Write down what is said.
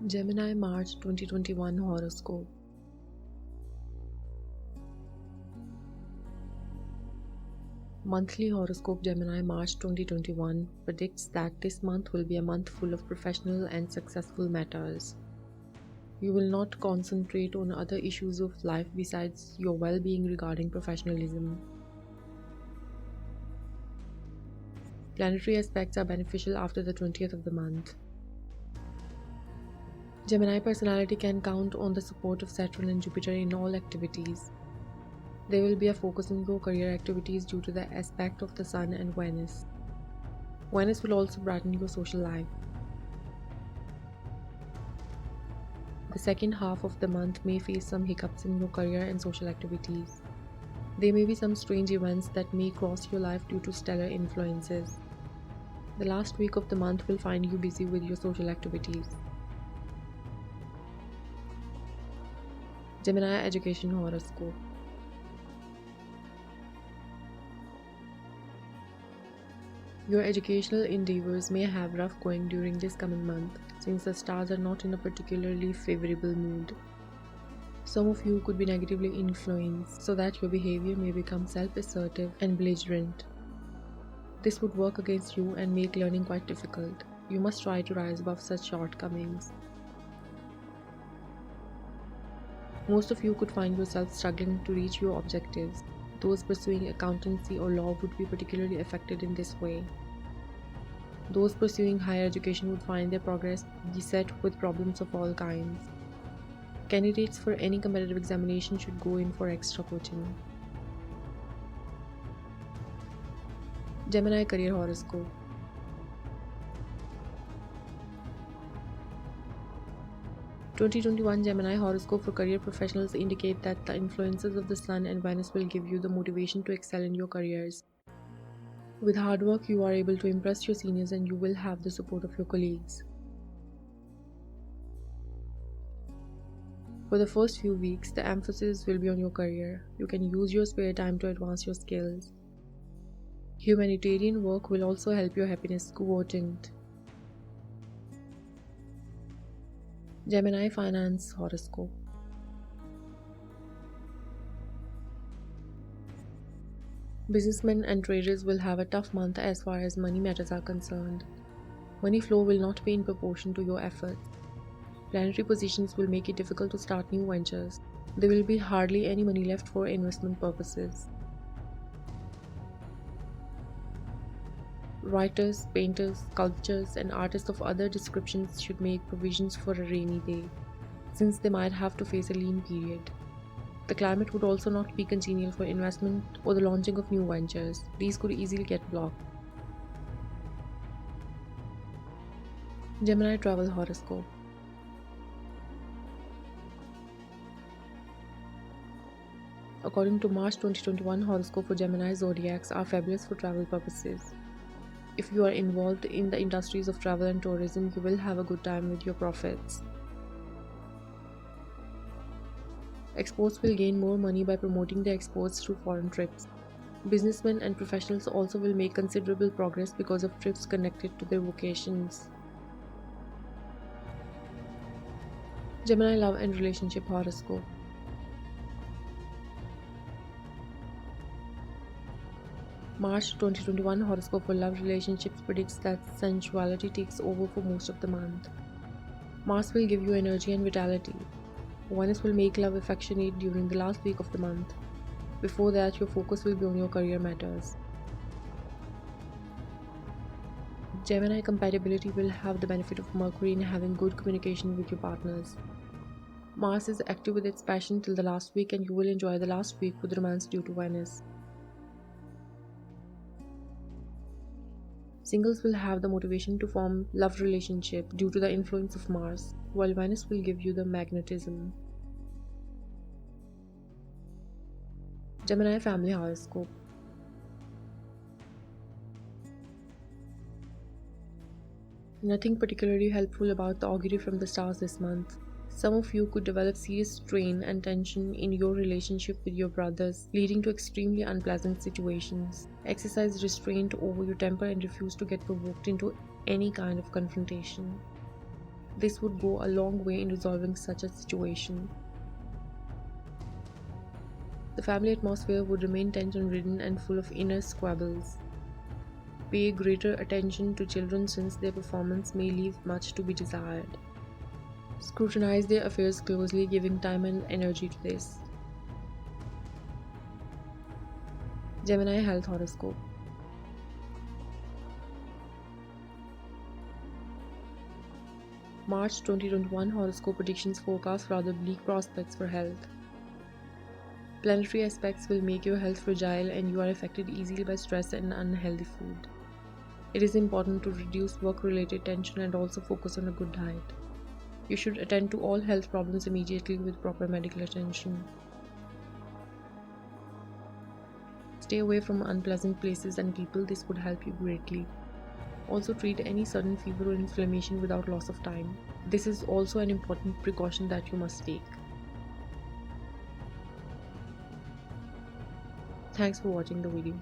Gemini March 2021 Horoscope. Monthly Horoscope Gemini March 2021 predicts that this month will be a month full of professional and successful matters. You will not concentrate on other issues of life besides your well being regarding professionalism. Planetary aspects are beneficial after the 20th of the month. Gemini personality can count on the support of Saturn and Jupiter in all activities. There will be a focus on your career activities due to the aspect of the Sun and Venus. Venus will also brighten your social life. The second half of the month may face some hiccups in your career and social activities. There may be some strange events that may cross your life due to stellar influences. The last week of the month will find you busy with your social activities. Gemini Education Horoscope. Your educational endeavors may have rough going during this coming month, since the stars are not in a particularly favorable mood. Some of you could be negatively influenced, so that your behavior may become self-assertive and belligerent. This would work against you and make learning quite difficult. You must try to rise above such shortcomings. Most of you could find yourself struggling to reach your objectives. Those pursuing accountancy or law would be particularly affected in this way. Those pursuing higher education would find their progress beset with problems of all kinds. Candidates for any competitive examination should go in for extra coaching. Gemini Career Horoscope. (2021) Gemini horoscope for career professionals indicate that the influences of the Sun and Venus will give you the motivation to excel in your careers. With hard work, you are able to impress your seniors and you will have the support of your colleagues. For the first few weeks, the emphasis will be on your career. You can use your spare time to advance your skills. Humanitarian work will also help your happiness quotient. Gemini Finance Horoscope. Businessmen and traders will have a tough month as far as money matters are concerned. Money flow will not be in proportion to your efforts. Planetary positions will make it difficult to start new ventures. There will be hardly any money left for investment purposes. Writers, painters, sculptors, and artists of other descriptions should make provisions for a rainy day, since they might have to face a lean period. The climate would also not be congenial for investment or the launching of new ventures. These could easily get blocked. Gemini Travel Horoscope. According to March 2021 horoscope for Gemini, zodiacs are fabulous for travel purposes. If you are involved in the industries of travel and tourism, you will have a good time with your profits. Exports will gain more money by promoting their exports through foreign trips. Businessmen and professionals also will make considerable progress because of trips connected to their vocations. Gemini Love and Relationship Horoscope. March 2021 horoscope for love relationships predicts that sensuality takes over for most of the month. Mars will give you energy and vitality. Venus will make love affectionate during the last week of the month. Before that, your focus will be on your career matters. Gemini compatibility will have the benefit of Mercury in having good communication with your partners. Mars is active with its passion till the last week, and you will enjoy the last week with romance due to Venus. Singles will have the motivation to form love relationship due to the influence of Mars, while Venus will give you the magnetism. Gemini Family Horoscope. Nothing particularly helpful about the augury from the stars this month. Some of you could develop serious strain and tension in your relationship with your brothers, leading to extremely unpleasant situations. Exercise restraint over your temper and refuse to get provoked into any kind of confrontation. This would go a long way in resolving such a situation. The family atmosphere would remain tension-ridden and full of inner squabbles. Pay greater attention to children since their performance may leave much to be desired. Scrutinize their affairs closely, giving time and energy to this. Gemini Health Horoscope. March 2021 horoscope predictions forecast rather bleak prospects for health. Planetary aspects will make your health fragile and you are affected easily by stress and unhealthy food. It is important to reduce work-related tension and also focus on a good diet. You should attend to all health problems immediately with proper medical attention. Stay away from unpleasant places and people, this would help you greatly. Also treat any sudden fever or inflammation without loss of time. This is also an important precaution that you must take. Thanks for watching the video.